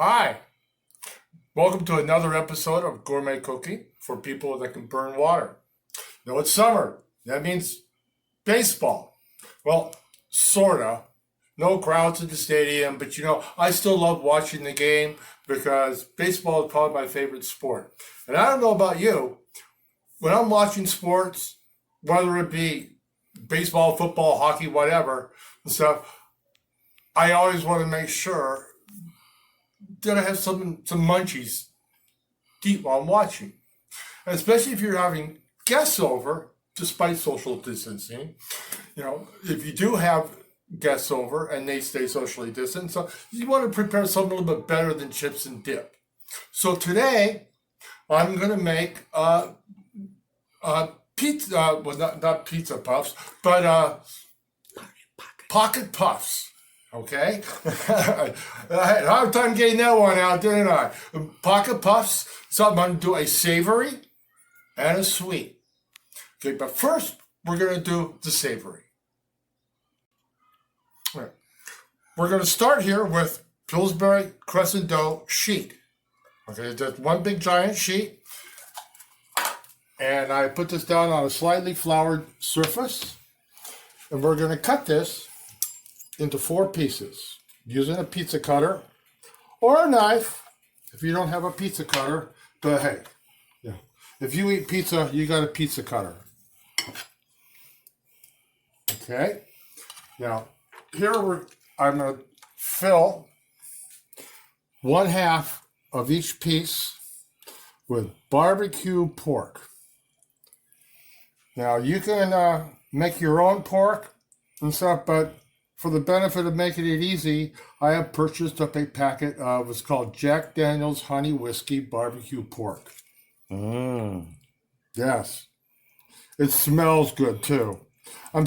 Hi, welcome to another episode of Gourmet Cooking for people that can burn water. Now it's summer. That means baseball. Well, sorta. No crowds at the stadium, but I still love watching the game because baseball is probably my favorite sport. And I don't know about you, when I'm watching sports, whether it be baseball, football, hockey, whatever, and stuff, I always want to make sure that I have some munchies to eat while I'm watching. And especially if you're having guests over, despite social distancing, if you do have guests over and they stay socially distant, so you want to prepare something a little bit better than chips and dip. So today, I'm going to make pizza, well, not pizza puffs, but pocket puffs. Okay? I had a hard time getting that one out, didn't I? Pocket puffs, so I'm going to do a savory and a sweet. Okay, but first, we're going to do the savory. All right. We're going to start here with Pillsbury crescent dough sheet. Okay, just one big giant sheet. And I put this down on a slightly floured surface. And we're going to cut this into 4 pieces using a pizza cutter or a knife if you don't have a pizza cutter. But hey, if you eat pizza, you got a pizza cutter. Okay. Now, here I'm going to fill 1/2 of each piece with barbecue pork. Now, you can make your own pork and stuff, but for the benefit of making it easy, I have purchased up a packet of what's called Jack Daniel's Honey Whiskey Barbecue Pork. Yes. It smells good too. I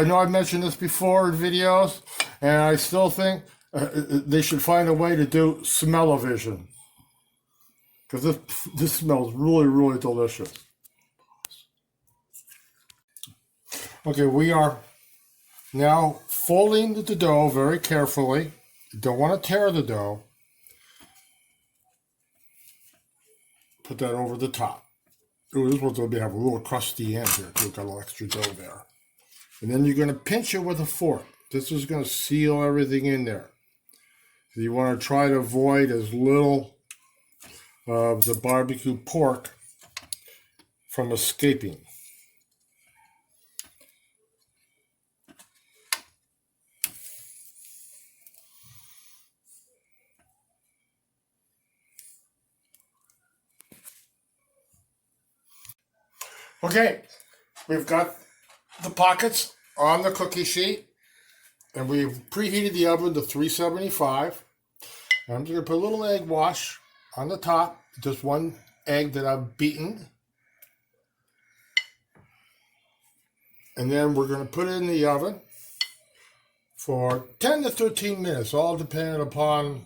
know I've mentioned this before in videos, and I still think they should find a way to do smell-o-vision. Because this smells really, really delicious. Okay, we are now folding the dough very carefully. You don't want to tear the dough. Put that over the top. Ooh, this one's going to have a little crusty end here. We've got a little extra dough there. And then you're going to pinch it with a fork. This is going to seal everything in there. So you want to try to avoid as little of the barbecue pork from escaping. Okay, we've got the pockets on the cookie sheet, and we've preheated the oven to 375. And I'm just going to put a little egg wash on the top, just one egg that I've beaten. And then we're going to put it in the oven for 10 to 13 minutes, all depending upon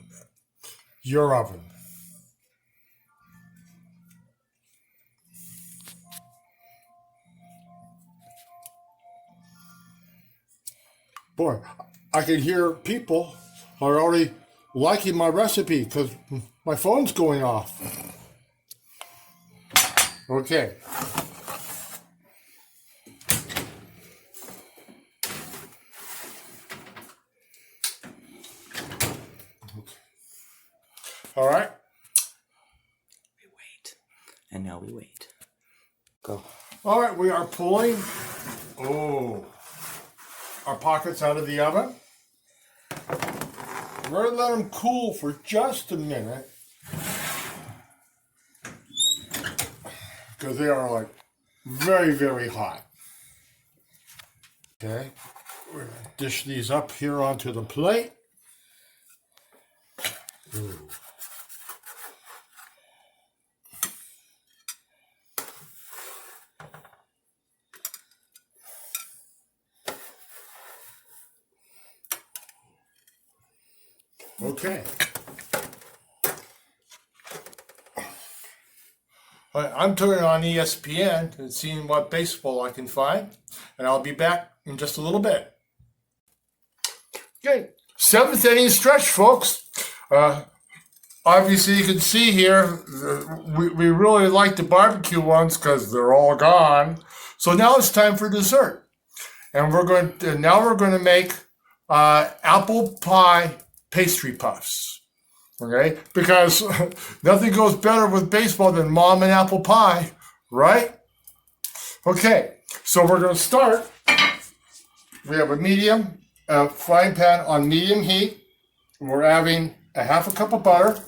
your oven. Boy, I can hear people are already liking my recipe because my phone's going off. Okay. All right. We wait. And now we wait. Go. All right, we are pulling our pockets out of the oven. We're going to let them cool for just a minute because they are like very, very hot. Okay, we're going to dish these up here onto the plate. Ooh. Okay. I'm turning on ESPN and seeing what baseball I can find, and I'll be back in just a little bit. Okay, 7th inning stretch, folks. obviously you can see here, we really like the barbecue ones because they're all gone. So now it's time for dessert. And we're going to make apple pie pastry puffs. Okay? Because nothing goes better with baseball than mom and apple pie, right? Okay, so we're going to start. We have a medium frying pan on medium heat. We're adding a half a cup of butter.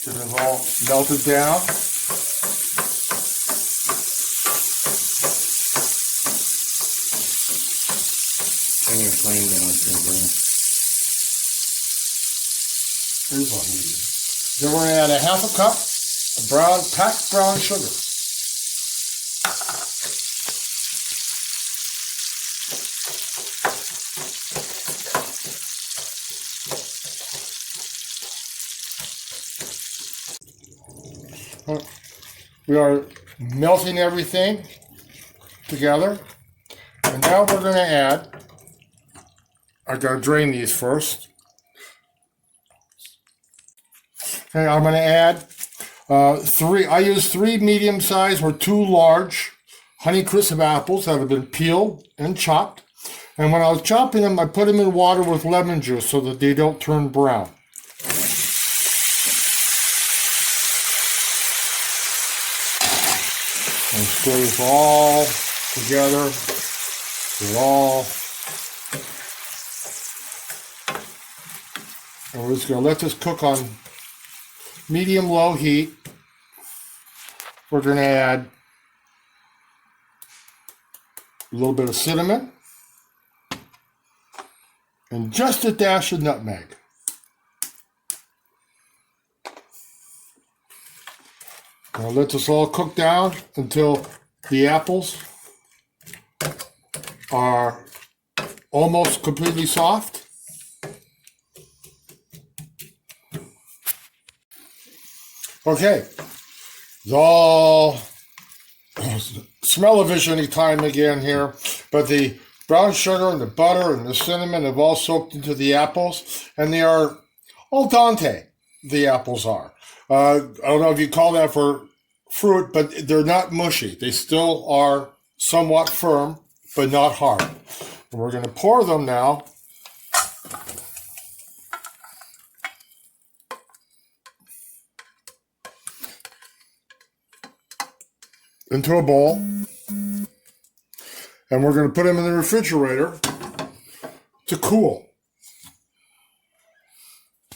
Get it all melted down. Turn your flame down to the Here's on medium. Then we're going to add a half a cup of packed brown sugar. We are melting everything together. And now we're going to add, I got to drain these first. Okay, I'm going to add I use 3 medium-sized or 2 large Honeycrisp apples that have been peeled and chopped. And when I was chopping them, I put them in water with lemon juice so that they don't turn brown. And stir this all together. And we're just going to let this cook on medium-low heat. We're going to add a little bit of cinnamon and just a dash of nutmeg. Now let this all cook down until the apples are almost completely soft. Okay, it's all smell-o-vision time again here, but the brown sugar and the butter and the cinnamon have all soaked into the apples, and they are al dente, the apples are. I don't know if you call that for fruit, but they're not mushy. They still are somewhat firm, but not hard. And we're going to pour them now into a bowl, and we're going to put them in the refrigerator to cool.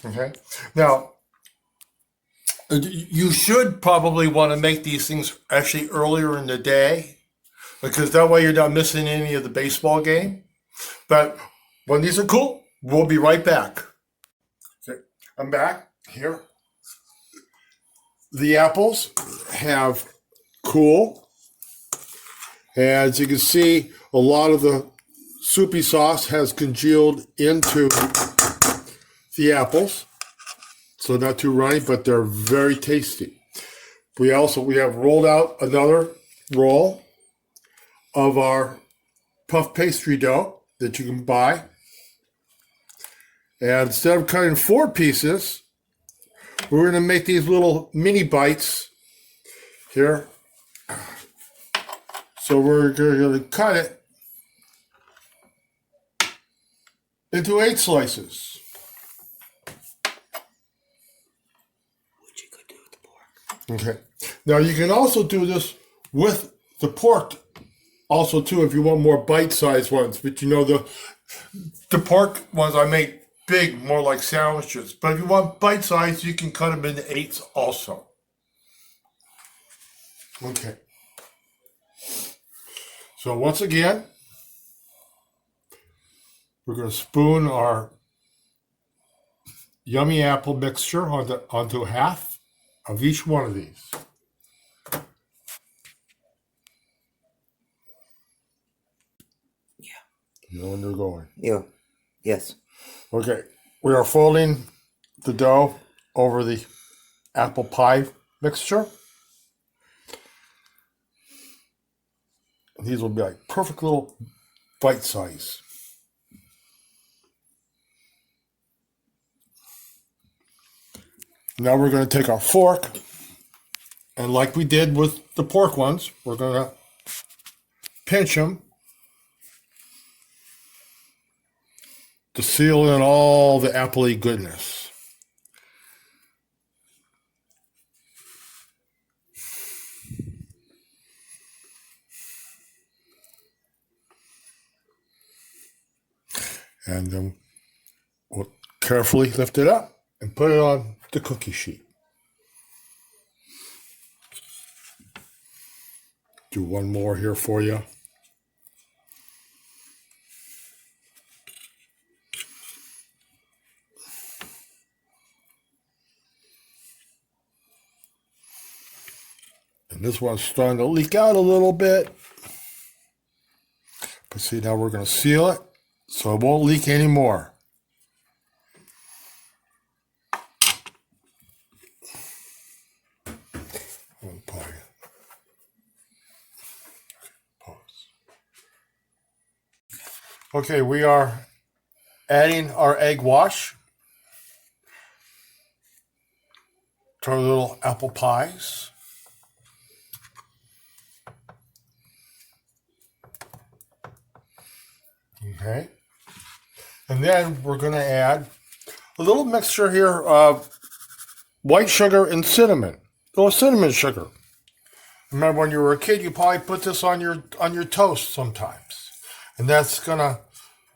Okay. Now, you should probably want to make these things actually earlier in the day, because that way you're not missing any of the baseball game. But when these are cool, we'll be right back. Okay. I'm back here. The apples have cool. As you can see, a lot of the soupy sauce has congealed into the apples. So not too runny, but they're very tasty. We have rolled out another roll of our puff pastry dough that you can buy. And instead of cutting 4 pieces, we're going to make these little mini bites here. So we're going to cut it into 8 slices. Okay. Now you can also do this with the pork also too if you want more bite-sized ones. But you know the pork ones I make big, more like sandwiches. But if you want bite-sized, you can cut them into 8s also. Okay. So once again, we're going to spoon our yummy apple mixture onto half of each one of these. Yeah. You know when they're going. Yeah. Yes. Okay. We are folding the dough over the apple pie mixture. These will be like perfect little bite size. Now we're going to take our fork, and like we did with the pork ones, we're going to pinch them to seal in all the appley goodness. And then we'll carefully lift it up and put it on the cookie sheet. Do one more here for you. And this one's starting to leak out a little bit. But see, now we're going to seal it so it won't leak anymore. Okay, we are adding our egg wash to our little apple pies. Okay. And then we're going to add a little mixture here of white sugar and cinnamon. A little cinnamon sugar. Remember when you were a kid, you probably put this on your toast sometimes. And that's going to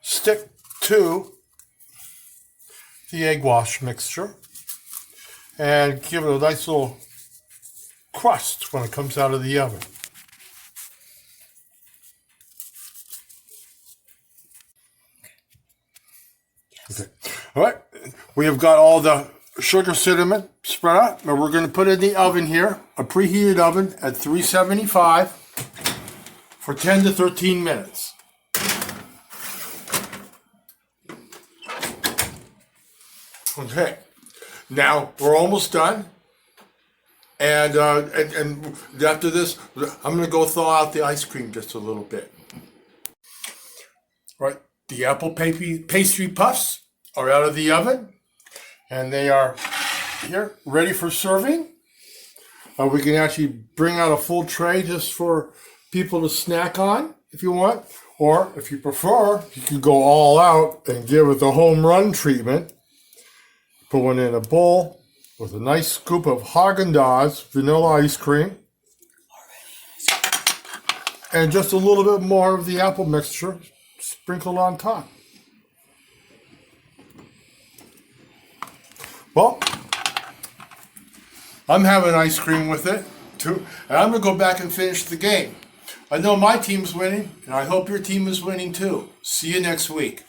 stick to the egg wash mixture and give it a nice little crust when it comes out of the oven. Okay. All right. We have got all the sugar cinnamon spread out, and we're going to put it in the oven here, a preheated oven at 375 for 10 to 13 minutes. Okay, now we're almost done, and after this, I'm going to go thaw out the ice cream just a little bit. All right, the apple pastry puffs are out of the oven, and they are here ready for serving. We can actually bring out a full tray just for people to snack on if you want, or if you prefer, you can go all out and give it the home run treatment. Put one in a bowl with a nice scoop of Haagen-Dazs vanilla ice cream. And just a little bit more of the apple mixture sprinkled on top. Well, I'm having ice cream with it too. And I'm going to go back and finish the game. I know my team's winning, and I hope your team is winning too. See you next week.